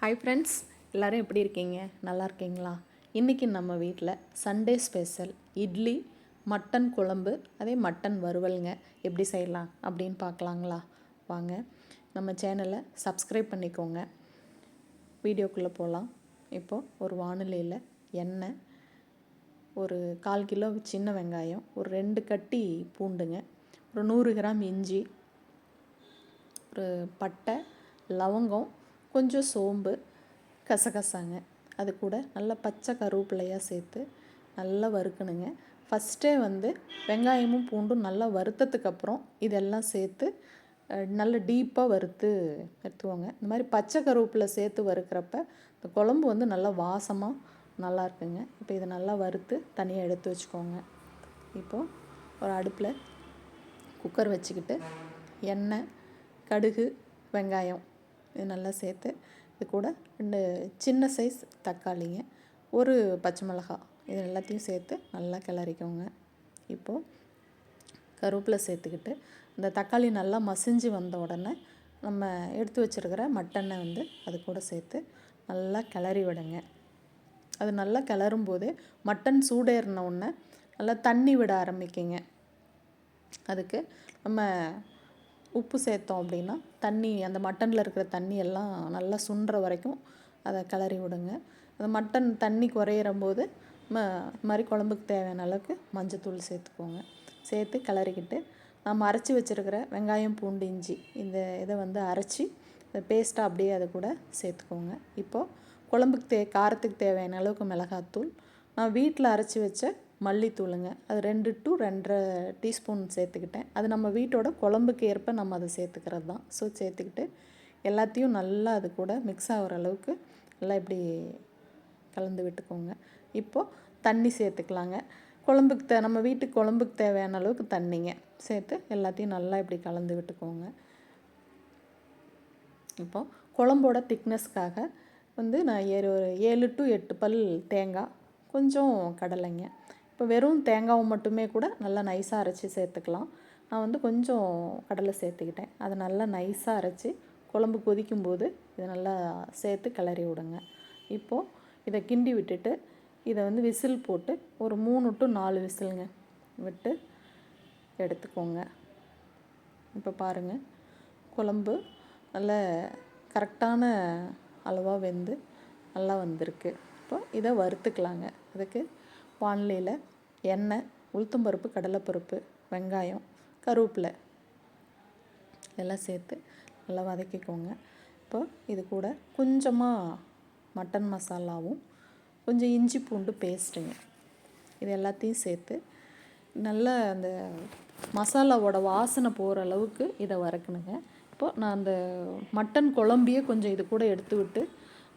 Hi friends, எல்லோரும் எப்படி இருக்கீங்க? நல்லா இருக்கீங்களா? இன்றைக்கி நம்ம வீட்டில் சண்டே ஸ்பெஷல் இட்லி, மட்டன் குழம்பு, அதே மட்டன் வறுவலுங்க. எப்படி செய்யலாம் அப்படின்னு பார்க்கலாங்களா? வாங்க, நம்ம சேனலை சப்ஸ்கிரைப் பண்ணிக்கோங்க. வீடியோக்குள்ளே போகலாம். இப்போது ஒரு வானிலையில் எண்ணெய், ஒரு 1/4 கிலோ சின்ன வெங்காயம், ஒரு 2 கட்டி பூண்டுங்க, ஒரு 100 கிராம் இஞ்சி, ஒரு பட்டை, லவங்கம், கொஞ்சம் சோம்பு, கசகசாங்க, அது கூட நல்லா பச்சை கருவேப்பிலையாக சேர்த்து நல்லா வறுக்கணுங்க. ஃபஸ்ட்டே வெங்காயமும் பூண்டும் நல்லா வறுத்ததுக்கப்புறம் இதெல்லாம் சேர்த்து நல்ல டீப்பாக வறுத்து எடுத்துவோங்க. இந்த மாதிரி பச்சை கருவேப்பிலை சேர்த்து வறுக்கிறப்ப இந்த குழம்பு நல்லா வாசமாக நல்லா இருக்குங்க. இப்போ இதை நல்லா வறுத்து தனியாக எடுத்து வச்சுக்கோங்க. இப்போது ஒரு அடுப்பில் குக்கர் வச்சுக்கிட்டு எண்ணெய், கடுகு, வெங்காயம் இது நல்லா சேர்த்து இது கூட 2 சின்ன சைஸ் தக்காளிங்க, ஒரு பச்சை மிளகாய் இது எல்லாத்தையும் சேர்த்து நல்லா கிளறிக்கோங்க. இப்போது கருவேப்பிலை சேர்த்துக்கிட்டு இந்த தக்காளி நல்லா மசிஞ்சு வந்த உடனே நம்ம எடுத்து வச்சுருக்கிற மட்டனை அது கூட சேர்த்து நல்லா கிளறி விடுங்க. அது நல்லா கிளறும் போது மட்டன் சூடேறின உடனே நல்லா தண்ணி விட ஆரம்பிக்குங்க. அதுக்கு நம்ம உப்பு சேர்த்தோம் அப்படின்னா தண்ணி அந்த மட்டனில் இருக்கிற தண்ணி எல்லாம் நல்லா சுண்டுற வரைக்கும் அதை கிளறி விடுங்க. அந்த மட்டன் தண்ணி குறையிறம் போது மாதிரி குழம்புக்கு தேவையான அளவுக்கு மஞ்சத்தூள் சேர்த்துக்கோங்க. சேர்த்து கிளறிக்கிட்டு நம்ம அரைச்சி வச்சுருக்கிற வெங்காயம், பூண்டு, இஞ்சி இந்த இதை அரைச்சி பேஸ்ட்டாக அப்படியே அதை கூட சேர்த்துக்கோங்க. இப்போது குழம்புக்கு காரத்துக்கு தேவையான அளவுக்கு மிளகாத்தூள், நான் வீட்டில் அரைச்சி வச்ச மல்லித்தூளுங்க, அது 2 to 2.5 டீஸ்பூன் சேர்த்துக்கிட்டேன். அது நம்ம வீட்டோட குழம்புக்கு ஏற்ப நம்ம அதை சேர்த்துக்கிறது தான். ஸோ சேர்த்துக்கிட்டு எல்லாத்தையும் நல்லா அது கூட மிக்ஸ் ஆகிற அளவுக்கு நல்லா இப்படி கலந்து விட்டுக்கோங்க. இப்போது தண்ணி சேர்த்துக்கலாங்க. குழம்புக்கு நம்ம வீட்டுக்கு குழம்புக்கு தேவையான அளவுக்கு தண்ணிங்க சேர்த்து எல்லாத்தையும் நல்லா இப்படி கலந்து விட்டுக்கோங்க. இப்போது குழம்போட திக்னஸ்க்காக நான் ஒரு 7 to 8 பல் தேங்காய், கொஞ்சம் கடலைங்க. இப்போ வெறும் தேங்காவை மட்டுமே கூட நல்லா நைஸாக அரைச்சி சேர்த்துக்கலாம். நான் கொஞ்சம் கடலை சேர்த்துக்கிட்டேன். அதை நல்லா நைஸாக அரைச்சி குழம்பு கொதிக்கும்போது இதை நல்லா சேர்த்து கிளறி விடுங்க. இப்போது இதை கிண்டி விட்டுட்டு இதை விசில் போட்டு ஒரு 3 to 4 விசிலுங்க விட்டு எடுத்துக்கோங்க. இப்போ பாருங்கள், குழம்பு நல்ல கரெக்டான அளவாக வெந்து நல்லா வந்திருக்கு. இப்போ இதை வறுத்துக்கலாங்க. அதுக்கு வானிலையில் எண்ணெய், உளுத்தம்பருப்பு, கடலைப்பருப்பு, வெங்காயம், கருவேப்பிலை இதெல்லாம் சேர்த்து நல்லா வதக்கிக்கோங்க. இப்போ இது கூட கொஞ்சமாக மட்டன் மசாலாவும் கொஞ்சம் இஞ்சி பூண்டு பேஸ்ட்டுங்க இது எல்லாத்தையும் சேர்த்து நல்லா அந்த மசாலாவோட வாசனை போகிற அளவுக்கு இதை வதக்கணுங்க. இப்போது நான் அந்த மட்டன் குழம்பையே கொஞ்சம் இது கூட எடுத்து விட்டு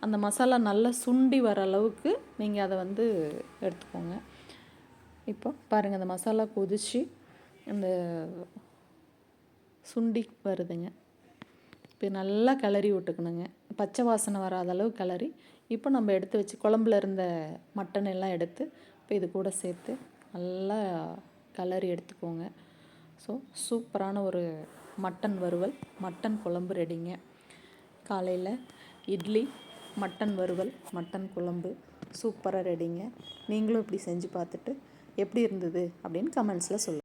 அந்த மசாலா நல்லா சுண்டி வர அளவுக்கு நீங்கள் அதை எடுத்துக்கோங்க. இப்போ பாருங்கள், அந்த மசாலா கொதித்து அந்த சுண்டி வருதுங்க. இப்போ நல்லா கிளறி விட்டுக்கணுங்க. பச்சை வாசனை வராத அளவு கிளறி இப்போ நம்ம எடுத்து வச்சு குழம்புல இருந்த மட்டன் எல்லாம் எடுத்து இப்போ இது கூட சேர்த்து நல்லா கிளறி எடுத்துக்கோங்க. ஸோ சூப்பரான ஒரு மட்டன் வறுவல், மட்டன் குழம்பு ரெடிங்க. காலையில் இட்லி, மட்டன் வறுவல், மட்டன் குழம்பு சூப்பராக ரெடிங்க. நீங்களும் இப்படி செஞ்சு பார்த்துட்டு எப்படி இருந்தது அப்படின்னு கமெண்ட்ஸில் சொல்லுங்கள்.